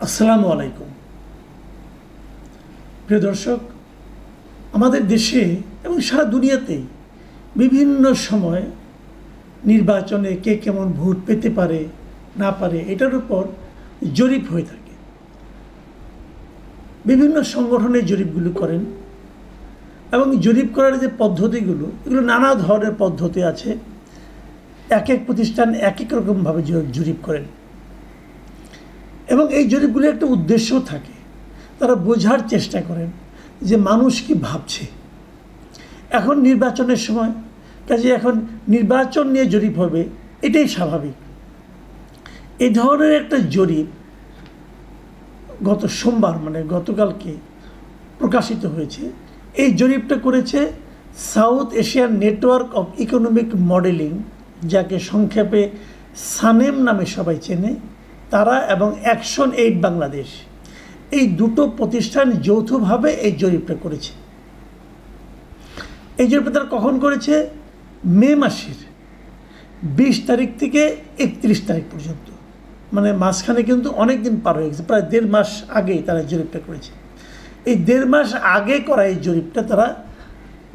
আসসালামু আলাইকুম প্রিয় দর্শক, আমাদের দেশে এবং সারা দুনিয়াতেই বিভিন্ন সময় নির্বাচনে কে কেমন ভোট পেতে পারে না পারে এটার উপর জরিপ হয়ে থাকে। বিভিন্ন সংগঠনে জরিপগুলো করেন এবং জরিপ করার যে পদ্ধতিগুলো, এগুলো নানা ধরনের পদ্ধতি আছে। এক এক প্রতিষ্ঠান এক এক রকমভাবে জরিপ করেন এবং এই জরিপগুলোর একটা উদ্দেশ্য থাকে। তারা বোঝার চেষ্টা করেন যে মানুষ কি ভাবছে। এখন নির্বাচনের সময়, কাজে এখন নির্বাচন নিয়ে জরিপ হবে, এটাই স্বাভাবিক। এই ধরনের একটা জরিপ গত সোমবার মানে গতকালকে প্রকাশিত হয়েছে। এই জরিপটা করেছে south Asian network of economic modelling, যাকে সংক্ষেপে সানেম নামে সবাই চেনে, তারা এবং অ্যাকশন এইড বাংলাদেশ, এই দুটো প্রতিষ্ঠান যৌথভাবে এই জরিপটা করেছে। এই জরিপটা তারা কখন করেছে? মে মাসের 20 তারিখ থেকে 31 তারিখ পর্যন্ত, মানে মাঝখানে কিন্তু অনেক দিন পার হয়ে গেছে। প্রায় 1.5 মাস আগেই তারা জরিপটা করেছে। এই 1.5 মাস আগে করা এই জরিপটা তারা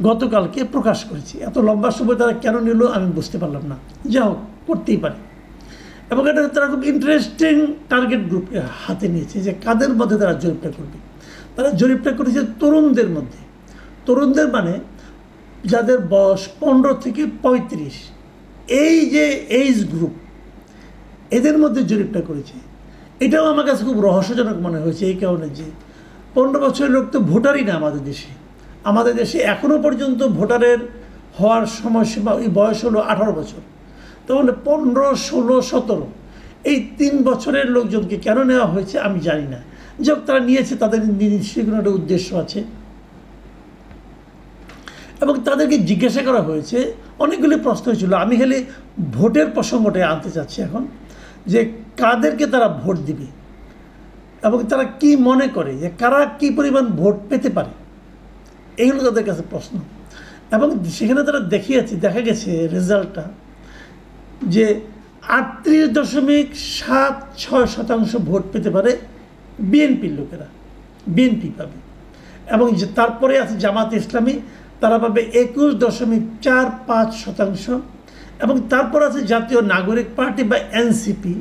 গতকালকে প্রকাশ করেছে। এত লম্বা সময় তারা কেন নিল আমি বুঝতে পারলাম না। যা হোক, করতেই পারে। এবং এটা তারা খুব ইন্টারেস্টিং টার্গেট গ্রুপ হাতে নিয়েছে, যে কাদের মধ্যে তারা জরিপটা করবে। তারা জরিপটা করেছে তরুণদের মধ্যে। তরুণদের মানে যাদের বয়স 15 থেকে 35, এই যে এইজ গ্রুপ, এদের মধ্যে জরিপটা করেছে। এটাও আমার কাছে খুব রহস্যজনক মনে হয়েছে এই কারণে যে 15 বছরের লোক তো ভোটারই না আমাদের দেশে। আমাদের দেশে এখনও পর্যন্ত ভোটারের হওয়ার সময়সীমা ওই বয়স হলো 18 বছর। তাহলে 15, 16, 17 এই 3 বছরের লোকজনকে কেন নেওয়া হয়েছে আমি জানি না। যাক, তারা নিয়েছে, তাদের নিশ্চয়ই কোনো একটা উদ্দেশ্য আছে। এবং তাদেরকে জিজ্ঞাসা করা হয়েছে, অনেকগুলি প্রশ্ন হয়েছিল। আমি খালি ভোটের প্রসঙ্গটা আনতে চাচ্ছি এখন, যে কাদেরকে তারা ভোট দিবে এবং তারা কি মনে করে যে কারা কি পরিমাণ ভোট পেতে পারে, এইগুলো তাদের কাছে প্রশ্ন। এবং সেখানে তারা দেখা গেছে রেজাল্টটা যে 38.76% ভোট পেতে পারে বিএনপির লোকেরা, বিএনপি পাবে। এবং যে তারপরে আছে জামাতে ইসলামী, তারা পাবে 21.45%। এবং তারপর আছে জাতীয় নাগরিক পার্টি বা এনসিপি,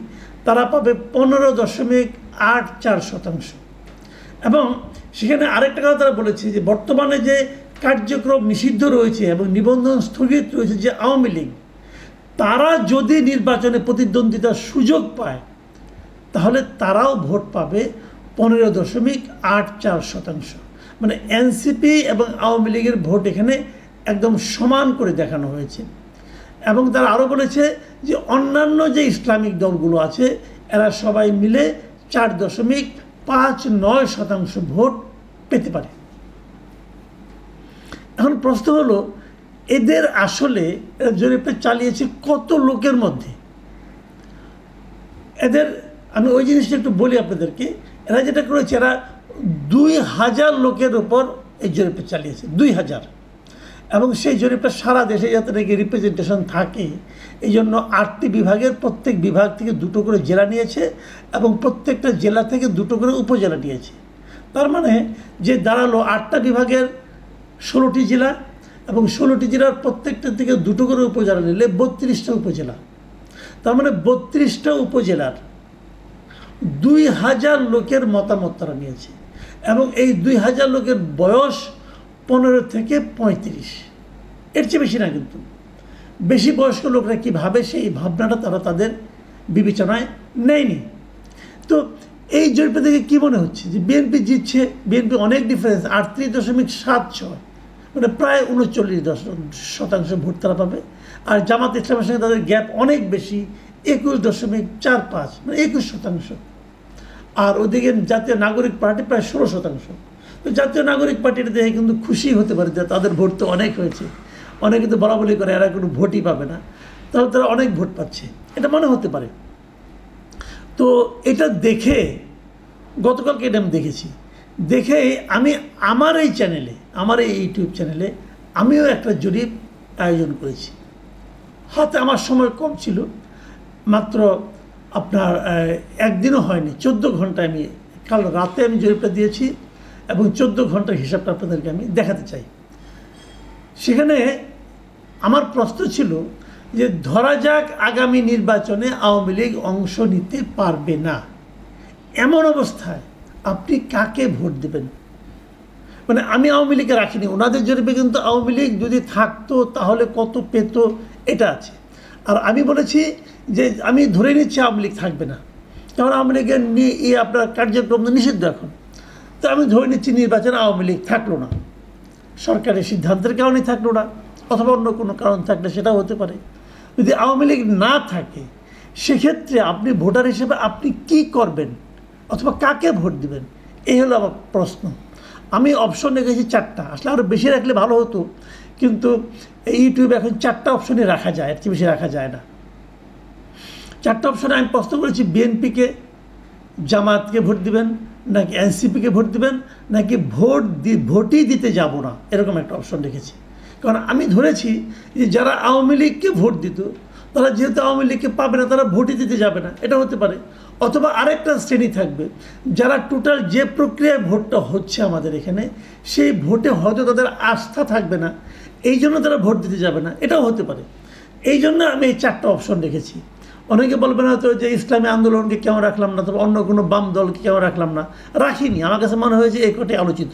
তারা পাবে 15.84%। এবং সেখানে আরেকটা কথা তারা বলেছে যে বর্তমানে যে কার্যক্রম নিষিদ্ধ রয়েছে এবং নিবন্ধন স্থগিত রয়েছে যে আওয়ামী লীগ, তারা যদি নির্বাচনে প্রতিদ্বন্দ্বিতার সুযোগ পায় তাহলে তারাও ভোট পাবে 15.84%। মানে এনসিপি এবং আওয়ামী লীগের ভোট এখানে একদম সমান করে দেখানো হয়েছে। এবং তারা আরও বলেছে যে অন্যান্য যে ইসলামিক দলগুলো আছে এরা সবাই মিলে 4.59% ভোট পেতে পারে। এখন প্রশ্ন হলো, এদের আসলে জরিপটা চালিয়েছে কত লোকের মধ্যে? এদের আমি ওই জিনিসটা একটু বলি আপনাদেরকে। এরা যেটা করেছে, এরা 2000 লোকের ওপর এই জরিপটা চালিয়েছে, 2000। এবং সেই জরিপটা সারা দেশে যাতে নাকি রিপ্রেজেন্টেশন থাকে এই জন্য 8টি বিভাগের প্রত্যেক বিভাগ থেকে 2টো করে জেলা নিয়েছে এবং প্রত্যেকটা জেলা থেকে 2টো করে উপজেলা নিয়েছে। তার মানে যে দাঁড়ালো 8টা বিভাগের 16টি জেলা এবং 16টি জেলার প্রত্যেকটা থেকে 2টো করে উপজেলা নিলে 32টা উপজেলা। তার মানে 32টা উপজেলার 2000 লোকের মতামত তারা নিয়েছে। এবং এই 2000 লোকের বয়স 15 থেকে 35, এর চেয়ে বেশি না। কিন্তু বেশি বয়স্ক লোকরা কী ভাবে সেই ভাবনাটা তারা তাদের বিবেচনায় নেয়নি। তো এই জরিপটা থেকে কী মনে হচ্ছে যে বিএনপি জিতছে? বিএনপি অনেক ডিফারেন্স, 38.76, মানে প্রায় 39% ভোট তারা পাবে। আর জামাত ইসলামের সঙ্গে তাদের গ্যাপ অনেক বেশি, 21.45, মানে 21%। আর ওদিকে জাতীয় নাগরিক পার্টি প্রায় 16%। তো জাতীয় নাগরিক পার্টিটা দেখে কিন্তু খুশি হতে পারে যে তাদের ভোট তো অনেক হয়েছে। অনেকে তো বলাবলি করে এরা কোনো ভোটই পাবে না, তাহলে তারা অনেক ভোট পাচ্ছে, এটা মনে হতে পারে। তো এটা দেখে গতকালকে এটা আমি দেখেছি, দেখে আমি আমার এই চ্যানেলে, আমার এই ইউটিউব চ্যানেলে আমিও একটা জরিপ আয়োজন করেছি। হাতে আমার সময় কম ছিল, মাত্র আপনার একদিনও হয়নি, 14 ঘন্টা আমি কাল রাতে আমি জরিপটা দিয়েছি এবং 14 ঘন্টার হিসাবটা আপনাদেরকে আমি দেখাতে চাই। সেখানে আমার প্রশ্ন ছিল যে ধরা যাক আগামী নির্বাচনে আওয়ামী লীগ অংশ নিতে পারবে না, এমন অবস্থায় আপনি কাকে ভোট দেবেন? মানে আমি আওয়ামী লীগকে রাখিনি, ওনাদের জরিপে কিন্তু আওয়ামী লীগ যদি থাকতো তাহলে কত পেত এটা আছে। আর আমি বলেছি যে আমি ধরে নিচ্ছি আওয়ামী লীগ থাকবে না, কারণ আওয়ামী লীগের আপনার কার্যক্রম নিষিদ্ধ এখন। তো আমি ধরে নিচ্ছি নির্বাচনে আওয়ামী লীগ থাকলো না, সরকারের সিদ্ধান্তের কারণেই থাকলো না, অথবা অন্য কোনো কারণ থাকলে সেটাও হতে পারে। যদি আওয়ামী লীগ না থাকে সেক্ষেত্রে আপনি ভোটার হিসেবে আপনি কি করবেন অথবা কাকে ভোট দিবেন, এই হলো আমার প্রশ্ন। আমি অপশন রেখেছি 4টা, আসলে আরও বেশি রাখলে ভালো হতো, কিন্তু ইউটিউবে এখন 4টা অপশনই রাখা যায়, এর চেয়ে বেশি রাখা যায় না। 4টা অপশনে আমি প্রশ্ন করেছি বিএনপিকে, জামাতকে ভোট দিবেন নাকি এনসিপিকে ভোট দিবেন নাকি ভোটই দিতে যাব না, এরকম একটা অপশন রেখেছি। কারণ আমি ধরেছি যে যারা আওয়ামী লীগকে ভোট দিত তারা যেহেতু আওয়ামী লীগকে পাবে না, তারা ভোটই দিতে যাবে না, এটা হতে পারে। অথবা আরেকটা শ্রেণী থাকবে যারা টোটাল যে প্রক্রিয়ায় ভোটটা হচ্ছে আমাদের এখানে, সেই ভোটে হয়তো তাদের আস্থা থাকবে না, এই জন্য তারা ভোট দিতে যাবে না, এটাও হতে পারে। এই জন্য আমি এই 4টা অপশন রেখেছি। অনেকে বলবেন হয়তো যে ইসলামী আন্দোলনকে কেন রাখলাম না, তবে অন্য কোনো বাম দলকে কেন রাখলাম না, রাখিনি। আমার কাছে মনে হয়েছে এই কটাই আলোচিত।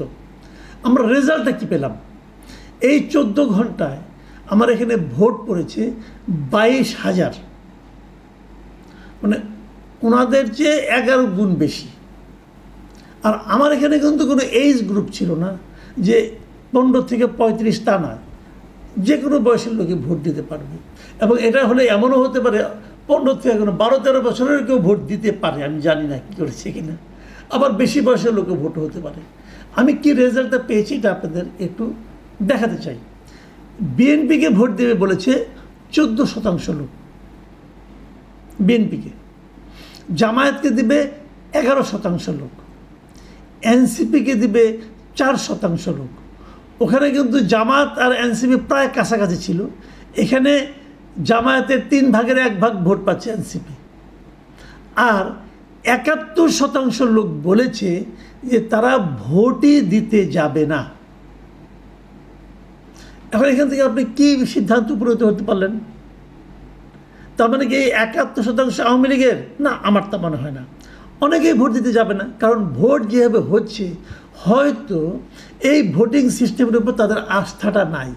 আমরা রেজাল্টটা কী পেলাম? এই 14 ঘন্টায় আমার এখানে ভোট পড়েছে 22,000, মানে ওনাদের চেয়ে 11 গুণ বেশি। আর আমার এখানে কিন্তু কোনো এইজ গ্রুপ ছিল না, যে 15 থেকে 35 তা না, যে কোনো বয়সের লোকে ভোট দিতে পারবে। এবং এটা হলে এমনও হতে পারে 15 থেকে 12-13 বছরের কেউ ভোট দিতে পারে, আমি জানি না কী করেছে কিনা, আবার বেশি বয়সের লোকে ভোট হতে পারে। আমি কি রেজাল্টটা পেয়েছি এটা আপনাদের একটু দেখাতে চাই। বিএনপিকে ভোট দেবে বলেছে 14% লোক বিএনপিকে, জামায়াতকে দিবে 11% লোক, এনসিপিকে দিবে 4% লোক। ওখানে কিন্তু জামাত আর এনসিপি প্রায় কাছাকাছি ছিল, এখানে জামায়াতের 3 ভাগের 1 ভাগ ভোট পাচ্ছে এনসিপি। আর 71% লোক বলেছে যে তারা ভোটই দিতে যাবে না। এখন এখান থেকে আপনি কি সিদ্ধান্ত উপনীত হতে পারলেন? তার মানে কি এই 71% আওয়ামী লীগের? না, আমার তা মনে হয় না। অনেকেই ভোট দিতে যাবে না, কারণ ভোট যেভাবে হচ্ছে হয়তো এই ভোটিং সিস্টেমের উপর তাদের আস্থাটা নাই।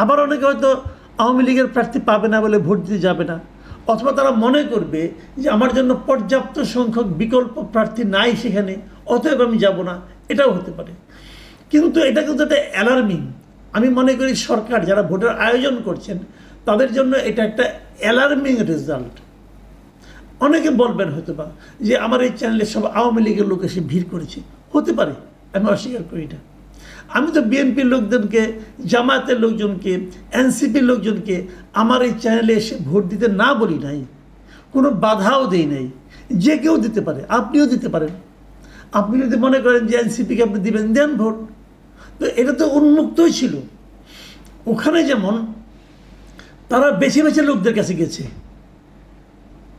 আবার অনেকে হয়তো আওয়ামী লীগের প্রার্থী পাবে না বলে ভোট দিতে যাবে না, অথবা তারা মনে করবে যে আমার জন্য পর্যাপ্ত সংখ্যক বিকল্প প্রার্থী নাই সেখানে, অতএব আমি যাব না, এটাও হতে পারে। কিন্তু এটা কিন্তু একটা অ্যালার্মিং। আমি মনে করি সরকার যারা ভোটের আয়োজন করছেন তাদের জন্য এটা একটা অ্যালার্মিং রেজাল্ট। অনেকে বলবেন হয়তো বা যে আমার এই চ্যানেলে সব আওয়ামী লীগের লোক এসে ভিড় করেছে, হতে পারে, আমি অস্বীকার করি না। আমি তো বিএনপির লোকজনকে, জামায়াতের লোকজনকে, এনসিপির লোকজনকে আমার এই চ্যানেলে এসে ভোট দিতে না বলি নাই, কোনো বাধাও দেই নাই, যে কেউ দিতে পারে, আপনিও দিতে পারেন। আপনি যদি মনে করেন যে এনসিপিকে আপনি দিবেন, দেন ভোট। তো এটা তো উন্মুক্তই ছিল। ওখানে যেমন তারা বেছে বেছে লোকদের কাছে গেছে,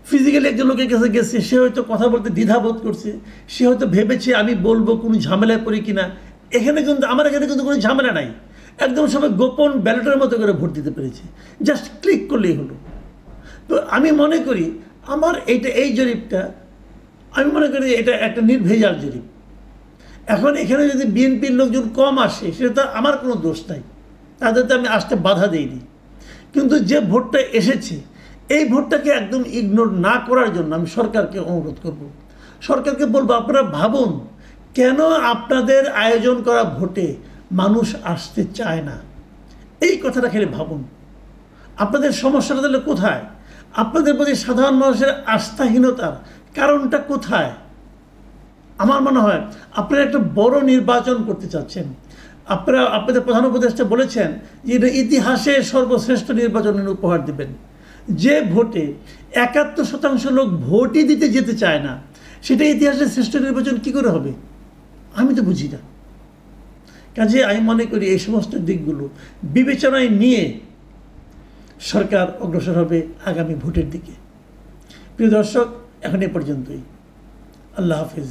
ফিজিক্যালি একজন লোকের কাছে গেছে, সে হয়তো কথা বলতে দ্বিধাবোধ করছে, সে হয়তো ভেবেছে আমি বলবো কোনো ঝামেলায় পড়ি কিনা। এখানে কিন্তু আমার এখানে কিন্তু কোনো ঝামেলা নাই, একদম সবাই গোপন ব্যালটের মতো করে ভোট দিতে পেরেছে, জাস্ট ক্লিক করলেই হলো। তো আমি মনে করি আমার এই জরিপটা আমি মনে করি এটা একটা নির্ভেজাল জরিপ। এখন এখানে যদি বিএনপির লোকজন কম আসে সেটা তো আমার কোনো দোষ নাই, তাদের তো আমি আসতে বাধা দিইনি। কিন্তু যে ভোটটা এসেছে এই ভোটটাকে একদম ইগনোর না করার জন্য আমি সরকারকে অনুরোধ করব, সরকারকে বলবো আপনারা ভাবুন কেন আপনাদের আয়োজন করা ভোটে মানুষ আসতে চায় না। এই কথাটা খেলে ভাবুন আপনাদের সমস্যাটা তাহলে কোথায়, আপনাদের প্রতি সাধারণ মানুষের আস্থাহীনতার কারণটা কোথায়। আমার মনে হয় আপনারা একটা বড় নির্বাচন করতে চাচ্ছেন, আপনারা আপনাদের প্রধান উপদেষ্টা বলেছেন যে এটা ইতিহাসে সর্বশ্রেষ্ঠ নির্বাচনের উপহার দিবেন। যে ভোটে 71% লোক ভোটই দিতে যেতে চায় না, সেটা ইতিহাসের শ্রেষ্ঠ নির্বাচন কি করে হবে? আমি তো বুঝি না। কাজে আমি মনে করি এই সমস্ত দিকগুলো বিবেচনায় নিয়ে সরকার অগ্রসর হবে আগামী ভোটের দিকে। প্রিয় দর্শক, এখন এ পর্যন্তই। আল্লাহ হাফিজ।